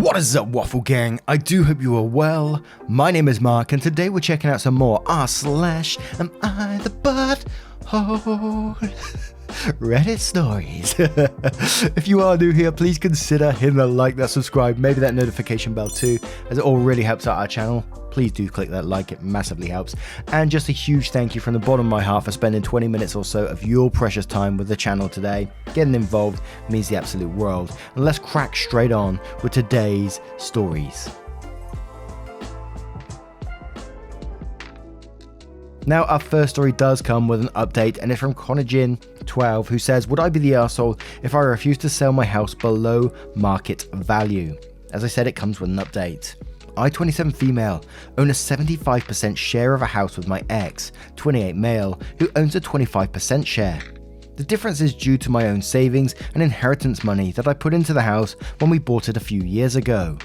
What is up, Waffle Gang? I do hope you are well. My name is Mark, and today we're checking out some more r/am I the butthole Reddit stories. If you are new here, please consider hitting the like, that subscribe, maybe that notification bell too, as it all really helps out our channel. Please do click that like, it massively helps. And just a huge thank you from the bottom of my heart for spending 20 minutes or so of your precious time with the channel today. Getting involved means the absolute world. And let's crack straight on with today's stories. Now, our first story does come with an update, and it's from Conagin12, who says, would I be the arsehole if I refuse to sell my house below market value? As I said, it comes with an update. I, 27 female, own a 75% share of a house with my ex, 28 male, who owns a 25% share. The difference is due to my own savings and inheritance money that I put into the house when we bought it a few years ago.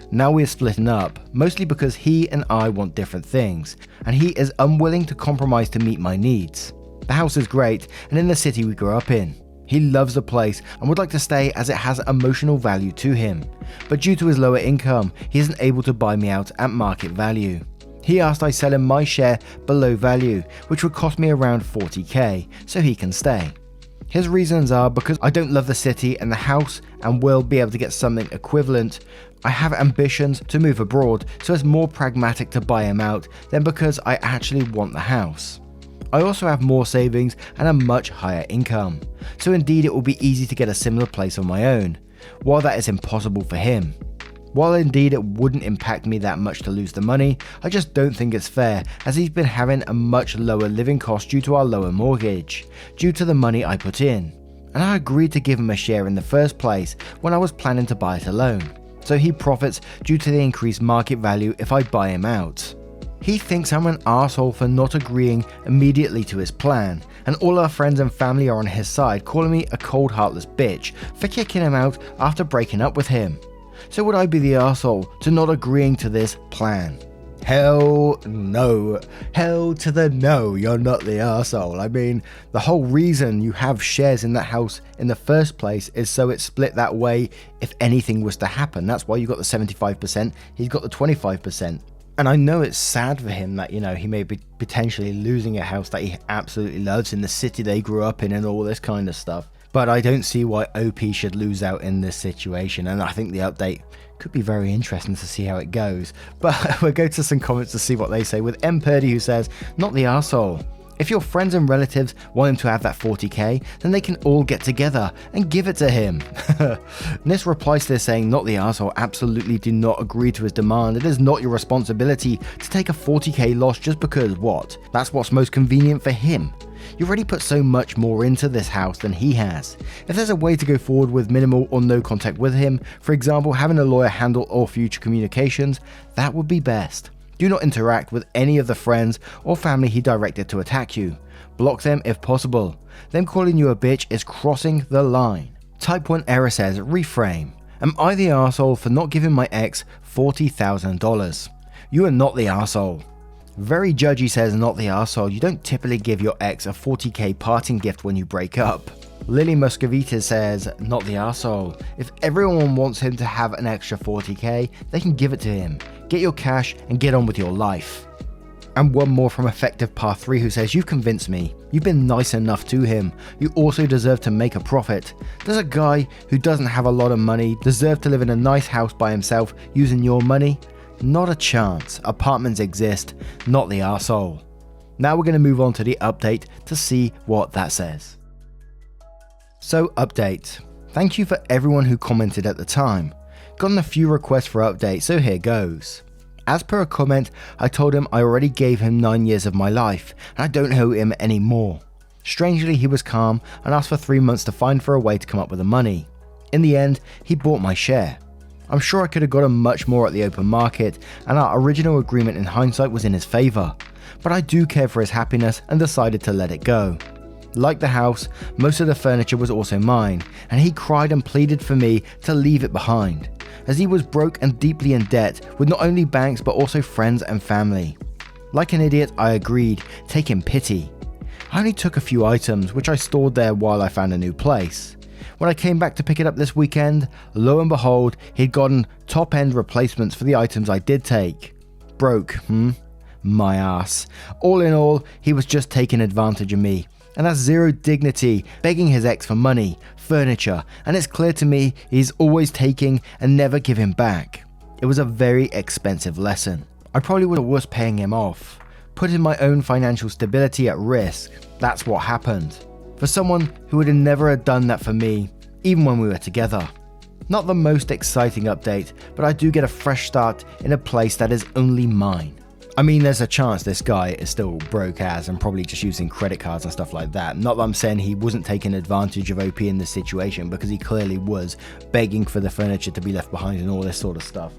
Now we are splitting up, mostly because he and I want different things, and he is unwilling to compromise to meet my needs. The house is great, and in the city we grew up in. He loves the place and would like to stay as it has emotional value to him, but due to his lower income, he isn't able to buy me out at market value. He asked I sell him my share below value, which would cost me around 40k, so he can stay. His reasons are because I don't love the city and the house and will be able to get something equivalent. I have ambitions to move abroad, so it's more pragmatic to buy him out than because I actually want the house. I also have more savings and a much higher income, so indeed it will be easy to get a similar place on my own, while that is impossible for him. While indeed it wouldn't impact me that much to lose the money, I just don't think it's fair, as he's been having a much lower living cost due to our lower mortgage, due to the money I put in, and I agreed to give him a share in the first place when I was planning to buy it alone, so he profits due to the increased market value if I buy him out. He thinks I'm an arsehole for not agreeing immediately to his plan, and all our friends and family are on his side, calling me a cold heartless bitch for kicking him out after breaking up with him. So would I be the arsehole to not agreeing to this plan? Hell no. Hell to the no, you're not the arsehole. I mean, the whole reason you have shares in that house in the first place is so it's split that way if anything was to happen. That's why you got the 75%, he's got the 25%. And I know it's sad for him that, he may be potentially losing a house that he absolutely loves in the city they grew up in and all this kind of stuff. But I don't see why OP should lose out in this situation, and I think the update could be very interesting to see how it goes. But we'll go to some comments to see what they say, with M. Purdy who says, not the arsehole. If your friends and relatives want him to have that 40k, then they can all get together and give it to him. Nis replies to this saying, not the arsehole, absolutely do not agree to his demand. It is not your responsibility to take a 40k loss just because what? That's what's most convenient for him. You've already put so much more into this house than he has. If there's a way to go forward with minimal or no contact with him, for example having a lawyer handle all future communications, that would be best. Do not interact with any of the friends or family he directed to attack you. Block them if possible. Them calling you a bitch is crossing the line. Type 1 error says, reframe. Am I the arsehole for not giving my ex $40,000? You are not the arsehole. Very judgy says, not the arsehole. You don't typically give your ex a 40k parting gift when you break up. Lily Muscovita says, not the arsehole. If everyone wants him to have an extra 40k, they can give it to him. Get your cash and get on with your life. And one more from Effective Path 3 who says, you've convinced me. You've been nice enough to him. You also deserve to make a profit. Does a guy who doesn't have a lot of money deserve to live in a nice house by himself using your money? Not a chance. Apartments exist, not the arsehole. Now we're going to move on to the update to see what that says. So, update. Thank you for everyone who commented at the time. Gotten a few requests for updates, so here goes. As per a comment, I told him I already gave him 9 years of my life, and I don't owe him any more. Strangely, he was calm and asked for 3 months to find for a way to come up with the money. In the end, he bought my share. I'm sure I could have gotten much more at the open market, and our original agreement in hindsight was in his favour, but I do care for his happiness and decided to let it go. Like the house, most of the furniture was also mine, and he cried and pleaded for me to leave it behind, as he was broke and deeply in debt with not only banks but also friends and family. Like an idiot, I agreed, taking pity. I only took a few items which I stored there while I found a new place. When I came back to pick it up this weekend, lo and behold, he'd gotten top-end replacements for the items I did take. Broke, My ass. All in all, he was just taking advantage of me. And has zero dignity, begging his ex for money, furniture, and it's clear to me he's always taking and never giving back. It was a very expensive lesson. I probably would have was paying him off, putting my own financial stability at risk. That's what happened. For someone who would have never have done that for me, even when we were together. Not the most exciting update, but I do get a fresh start in a place that is only mine. I mean, there's a chance this guy is still broke ass and probably just using credit cards and stuff like that. Not that I'm saying he wasn't taking advantage of OP in this situation, because he clearly was begging for the furniture to be left behind and all this sort of stuff.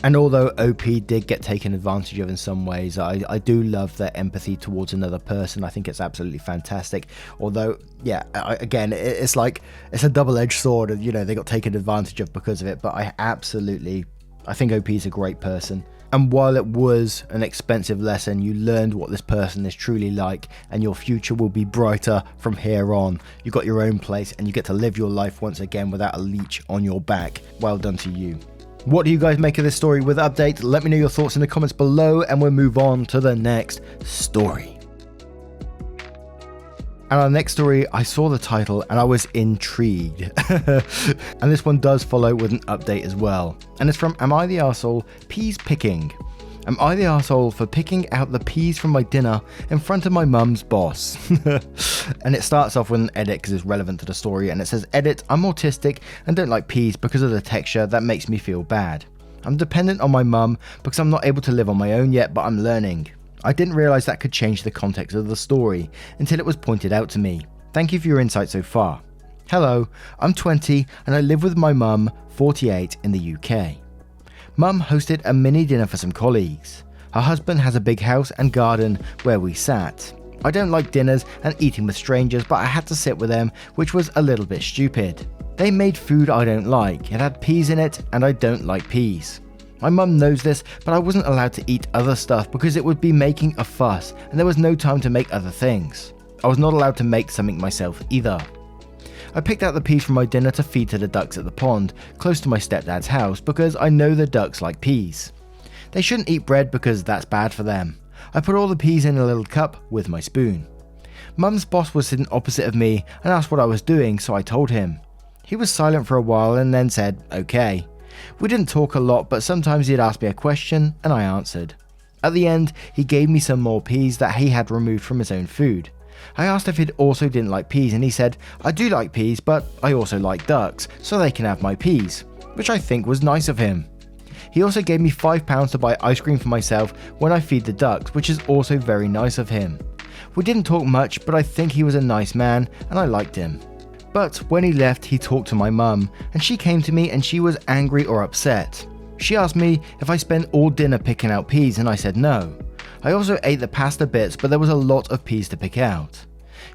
And although OP did get taken advantage of in some ways, I do love their empathy towards another person. I think it's absolutely fantastic. Although, yeah, again, it's like, it's a double-edged sword. They got taken advantage of because of it. But I think OP is a great person. And while it was an expensive lesson, you learned what this person is truly like, and your future will be brighter from here on. You got your own place and you get to live your life once again without a leech on your back. Well done to you. What do you guys make of this story with update? Let me know your thoughts in the comments below, and we'll move on to the next story. And our next story, I saw the title and I was intrigued. And this one does follow with an update as well. And it's from Am I the Arsehole? Peas Picking. Am I the arsehole for picking out the peas from my dinner in front of my mum's boss? And it starts off with an edit because it's relevant to the story, and it says, edit, I'm autistic and don't like peas because of the texture that makes me feel bad. I'm dependent on my mum because I'm not able to live on my own yet, but I'm learning. I didn't realise that could change the context of the story until it was pointed out to me. Thank you for your insight so far. Hello, I'm 20 and I live with my mum, 48, in the UK. Mum hosted a mini dinner for some colleagues. Her husband has a big house and garden where we sat. I don't like dinners and eating with strangers, but I had to sit with them, which was a little bit stupid. They made food I don't like. It had peas in it and I don't like peas. My mum knows this, but I wasn't allowed to eat other stuff because it would be making a fuss and there was no time to make other things. I was not allowed to make something myself either. I picked out the peas from my dinner to feed to the ducks at the pond, close to my stepdad's house, because I know the ducks like peas. They shouldn't eat bread because that's bad for them. I put all the peas in a little cup with my spoon. Mum's boss was sitting opposite of me and asked what I was doing, so I told him. He was silent for a while and then said, okay. We didn't talk a lot, but sometimes he'd ask me a question and I answered. At the end, he gave me some more peas that he had removed from his own food. I asked if he also didn't like peas and he said, I do like peas, but I also like ducks, so they can have my peas, which I think was nice of him. He also gave me £5 to buy ice cream for myself when I feed the ducks, which is also very nice of him. We didn't talk much, but I think he was a nice man and I liked him. But when he left, he talked to my mum, and she came to me and she was angry or upset. She asked me if I spent all dinner picking out peas and I said no. I also ate the pasta bits, but there was a lot of peas to pick out.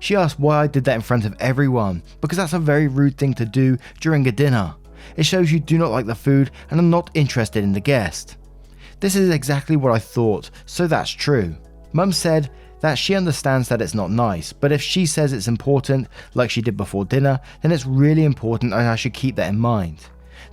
She asked why I did that in front of everyone, because that's a very rude thing to do during a dinner. It shows you do not like the food and are not interested in the guest. This is exactly what I thought, so that's true. Mum said that she understands that it's not nice, but if she says it's important, like she did before dinner, then it's really important and I should keep that in mind.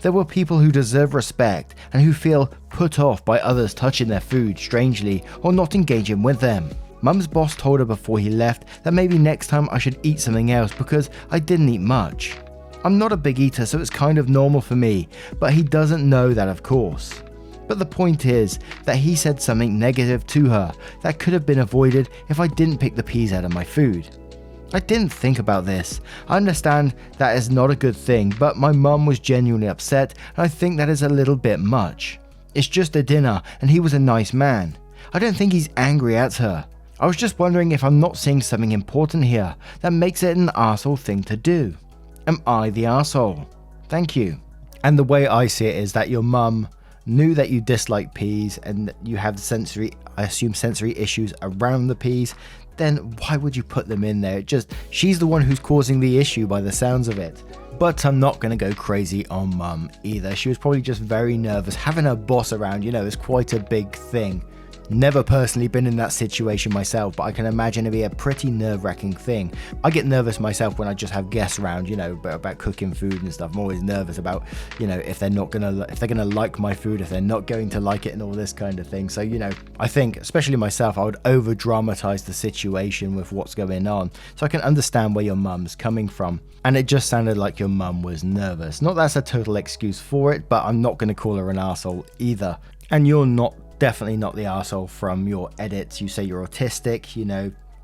There were people who deserve respect and who feel put off by others touching their food strangely or not engaging with them. Mum's boss told her before he left that maybe next time I should eat something else because I didn't eat much. I'm not a big eater, so it's kind of normal for me, but he doesn't know that, of course. But the point is that he said something negative to her that could have been avoided if I didn't pick the peas out of my food. I didn't think about this. I understand that is not a good thing, but my mum was genuinely upset and I think that is a little bit much. It's just a dinner and he was a nice man. I don't think he's angry at her. I was just wondering if I'm not seeing something important here that makes it an arsehole thing to do. Am I the arsehole? Thank you. And the way I see it is that your mum knew that you dislike peas and you have sensory issues around the peas, then why would you put them in there? She's the one who's causing the issue by the sounds of it. But I'm not going to go crazy on mum either. She was probably just very nervous. Having her boss around, is quite a big thing. Never personally been in that situation myself, but I can imagine it'd be a pretty nerve-wracking thing. I get nervous myself when I just have guests around, about cooking food and stuff. I'm always nervous about, if they're gonna like my food, if they're not going to like it, and all this kind of thing. So, I think, especially myself, I would over-dramatize the situation with what's going on. So I can understand where your mum's coming from. And it just sounded like your mum was nervous. Not that's a total excuse for it, but I'm not going to call her an arsehole either. And you're definitely not the arsehole from your edits. You say you're autistic,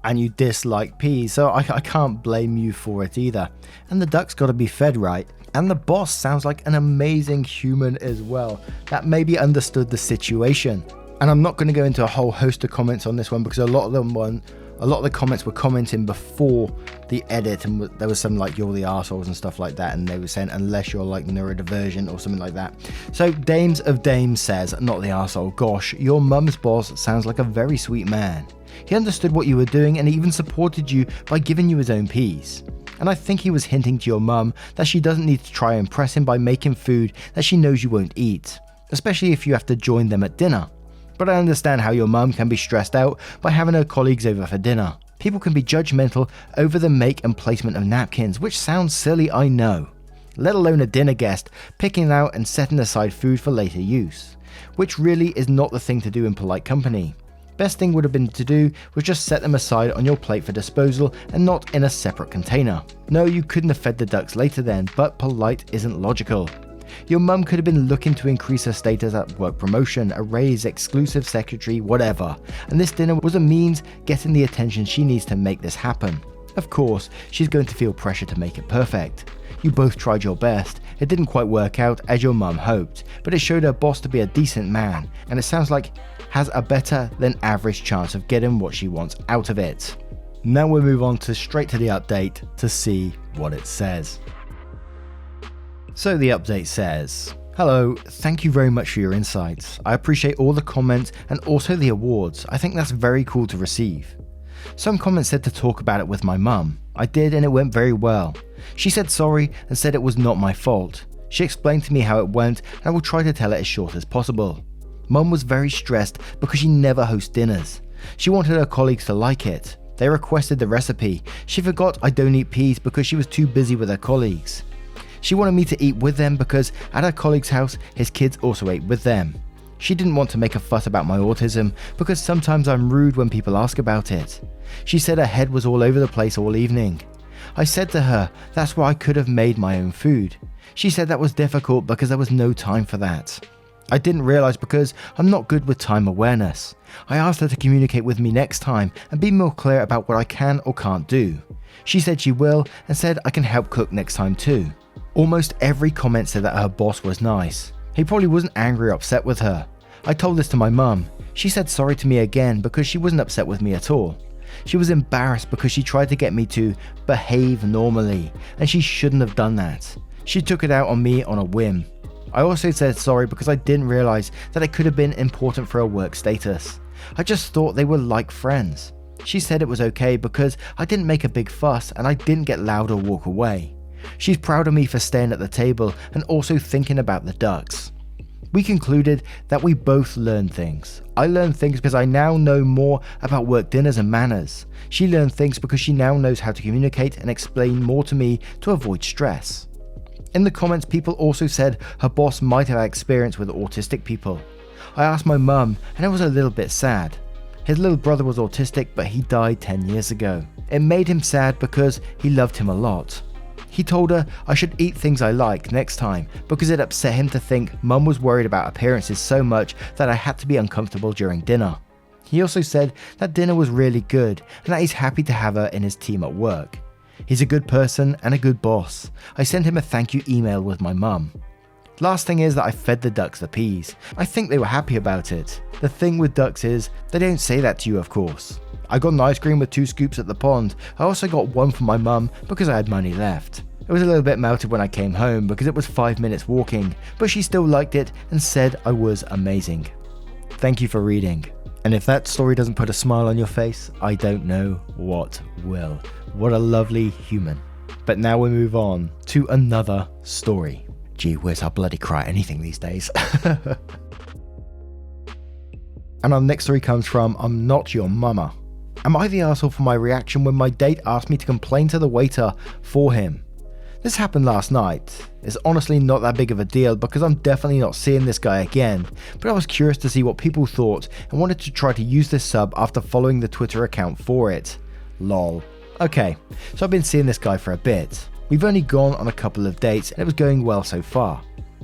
and you dislike peas, so I can't blame you for it either. And the duck's got to be fed right. And the boss sounds like an amazing human as well, that maybe understood the situation. And I'm not going to go into a whole host of comments on this one, because a lot of the comments were commenting before the edit, and there was some like you're the arseholes and stuff like that, and they were saying unless you're like neurodivergent or something like that. So Dames of Dames says, not the arsehole, gosh, your mum's boss sounds like a very sweet man. He understood what you were doing and even supported you by giving you his own peas. And I think he was hinting to your mum that she doesn't need to try and impress him by making food that she knows you won't eat, especially if you have to join them at dinner. But I understand how your mum can be stressed out by having her colleagues over for dinner. People can be judgmental over the make and placement of napkins, which sounds silly, I know. Let alone a dinner guest picking out and setting aside food for later use, which really is not the thing to do in polite company. Best thing would have been to do was just set them aside on your plate for disposal and not in a separate container. No, you couldn't have fed the ducks later then, but polite isn't logical. Your mum could have been looking to increase her status at work, promotion, a raise, exclusive secretary, whatever, and this dinner was a means getting the attention she needs to make this happen. Of course, she's going to feel pressure to make it perfect. You both tried your best. It didn't quite work out as your mum hoped, but it showed her boss to be a decent man, and it sounds like has a better than average chance of getting what she wants out of it. Now we'll move on straight to the update to see what it says. So the update says, hello, thank you very much for your insights. I appreciate all the comments and also the awards. I think that's very cool to receive. Some comments said to talk about it with my mum. I did, and it went very well. She said sorry and said it was not my fault. She explained to me how it went, and I will try to tell it as short as possible. Mum was very stressed because she never hosts dinners. She wanted her colleagues to like it. They requested the recipe. She forgot I don't eat peas because she was too busy with her colleagues. She wanted me to eat with them because at her colleague's house, his kids also ate with them. She didn't want to make a fuss about my autism because sometimes I'm rude when people ask about it. She said her head was all over the place all evening. I said to her, that's why I could have made my own food. She said that was difficult because there was no time for that. I didn't realize because I'm not good with time awareness. I asked her to communicate with me next time and be more clear about what I can or can't do. She said she will and said I can help cook next time too. Almost every comment said that her boss was nice. He probably wasn't angry or upset with her. I told this to my mum. She said sorry to me again because she wasn't upset with me at all. She was embarrassed because she tried to get me to behave normally, and she shouldn't have done that. She took it out on me on a whim. I also said sorry because I didn't realize that it could have been important for her work status. I just thought they were like friends. She said it was okay because I didn't make a big fuss and I didn't get loud or walk away. She's proud of me for staying at the table and also thinking about the ducks. We concluded that we both learned things. I learned things because I now know more about work dinners and manners. She learned things because she now knows how to communicate and explain more to me to avoid stress. In the comments, people also said her boss might have had experience with autistic people. I asked my mum, and it was a little bit sad. His little brother was autistic, but he died 10 years ago. It made him sad because he loved him a lot. He told her I should eat things I like next time because it upset him to think mum was worried about appearances so much that I had to be uncomfortable during dinner. He also said that dinner was really good and that he's happy to have her in his team at work. He's a good person and a good boss. I sent him a thank you email with my mum. Last thing is that I fed the ducks the peas. I think they were happy about it. The thing with ducks is, they don't say that to you, of course. I got an ice cream with 2 scoops at the pond. I also got 1 for my mum because I had money left. It was a little bit melted when I came home because it was 5 minutes walking, but she still liked it and said I was amazing. Thank you for reading. And if that story doesn't put a smile on your face, I don't know what will. What a lovely human. But now we move on to another story. Gee whiz, I'll bloody cry at anything these days. And our next story comes from I'm Not Your Mama. Am I the arsehole for my reaction when my date asked me to complain to the waiter for him? This happened last night. It's honestly not that big of a deal because I'm definitely not seeing this guy again, but I was curious to see what people thought and wanted to try to use this sub after following the Twitter account for it. Lol. Okay, so I've been seeing this guy for a bit. We've only gone on a couple of dates and it was going well so far.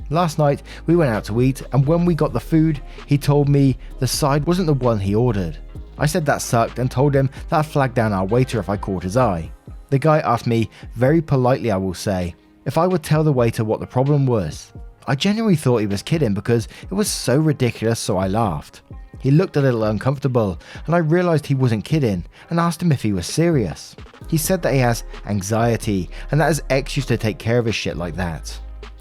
Last night we went out to eat, and when we got the food, he told me the side wasn't the one he ordered. I said that sucked and told him that I'd flag down our waiter if I caught his eye. The guy asked me, very politely I will say, if I would tell the waiter what the problem was. I genuinely thought he was kidding because it was so ridiculous, so I laughed. He looked a little uncomfortable and I realised he wasn't kidding and asked him if he was serious. He said that he has anxiety and that his ex used to take care of his shit like that.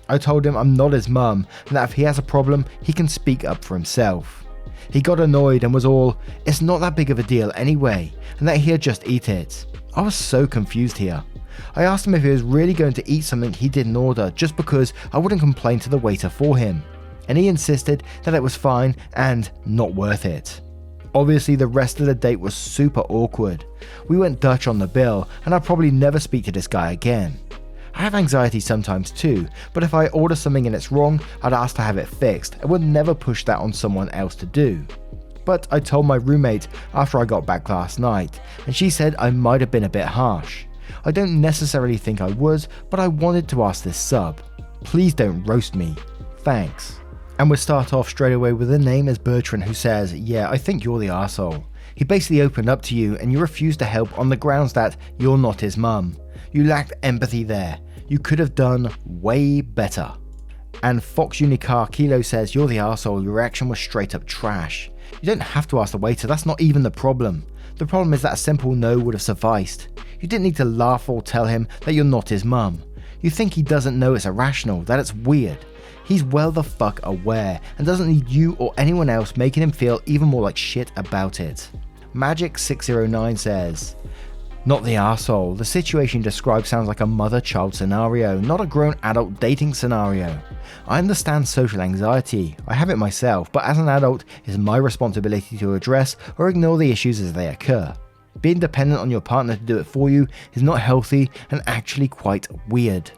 I told him I'm not his mum and that if he has a problem, he can speak up for himself. He got annoyed and was all, it's not that big of a deal anyway, and that he'd just eat it. I was so confused here. I asked him if he was really going to eat something he didn't order just because I wouldn't complain to the waiter for him, and he insisted that it was fine and not worth it. Obviously the rest of the date was super awkward. We went Dutch on the bill and I'll probably never speak to this guy again. I have anxiety sometimes too, but if I order something and it's wrong, I'd ask to have it fixed and would never push that on someone else to do. But I told my roommate after I got back last night, and she said I might have been a bit harsh. I don't necessarily think I was, but I wanted to ask this sub. Please don't roast me. Thanks. And we'll start off straight away with a name as Bertrand, who says, yeah, I think you're the arsehole. He basically opened up to you and you refused to help on the grounds that you're not his mum. You lacked empathy there. You could have done way better. And Fox Unicar Kilo says, you're the arsehole, your reaction was straight up trash. You don't have to ask the waiter, that's not even the problem. The problem is that a simple no would have sufficed. You didn't need to laugh or tell him that you're not his mum. You think he doesn't know it's irrational, that it's weird. He's well the fuck aware and doesn't need you or anyone else making him feel even more like shit about it. Magic609 says, not the arsehole. The situation described sounds like a mother-child scenario, not a grown adult dating scenario. I understand social anxiety, I have it myself, but as an adult, it's my responsibility to address or ignore the issues as they occur. Being dependent on your partner to do it for you is not healthy and actually quite weird.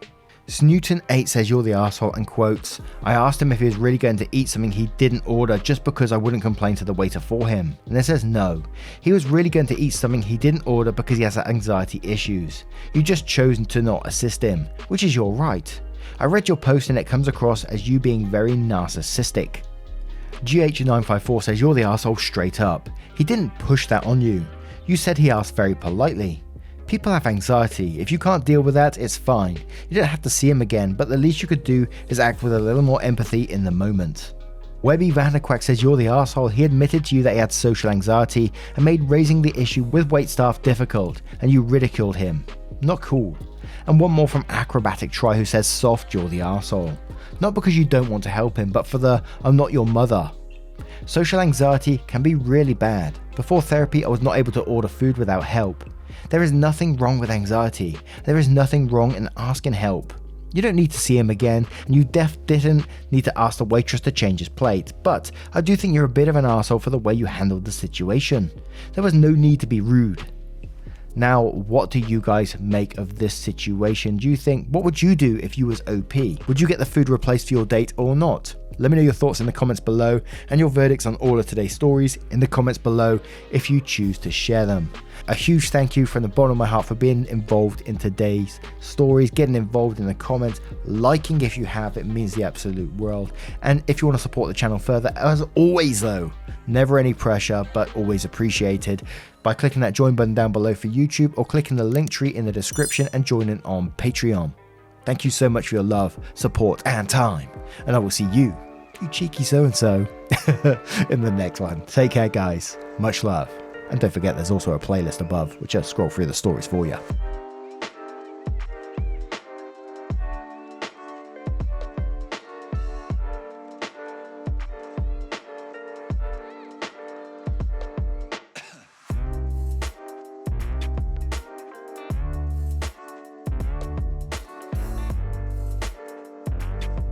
Snewton8 says you're the arsehole and quotes, I asked him if he was really going to eat something he didn't order just because I wouldn't complain to the waiter for him. And it says no. He was really going to eat something he didn't order because he has anxiety issues. You just chose to not assist him, which is your right. I read your post and it comes across as you being very narcissistic. GH954 says you're the arsehole straight up. He didn't push that on you. You said he asked very politely. People have anxiety. If you can't deal with that, it's fine. You don't have to see him again, but the least you could do is act with a little more empathy in the moment. Webby Vanderquack says you're the arsehole. He admitted to you that he had social anxiety and made raising the issue with waitstaff difficult, and you ridiculed him. Not cool. And one more from Acrobatic Try, who says soft, you're the arsehole. Not because you don't want to help him, but for the I'm not your mother. Social anxiety can be really bad. Before therapy, I was not able to order food without help. There is nothing wrong with anxiety. There is nothing wrong in asking help. You don't need to see him again, and you didn't need to ask the waitress to change his plate, but I do think you're a bit of an arsehole for the way you handled the situation. There was no need to be rude. Now, what do you guys make of this situation? Do you think, what would you do if you was OP? Would you get the food replaced for your date or not? Let me know your thoughts in the comments below and your verdicts on all of today's stories in the comments below if you choose to share them. A huge thank you from the bottom of my heart for being involved in today's stories, getting involved in the comments, liking if you have, it means the absolute world. And if you want to support the channel further, as always though, never any pressure, but always appreciated, by clicking that join button down below for YouTube or clicking the link tree in the description and joining on Patreon. Thank you so much for your love, support and time, and I will see you cheeky so-and-so, in the next one. Take care guys, much love, and don't forget there's also a playlist above which I'll scroll through the stories for you.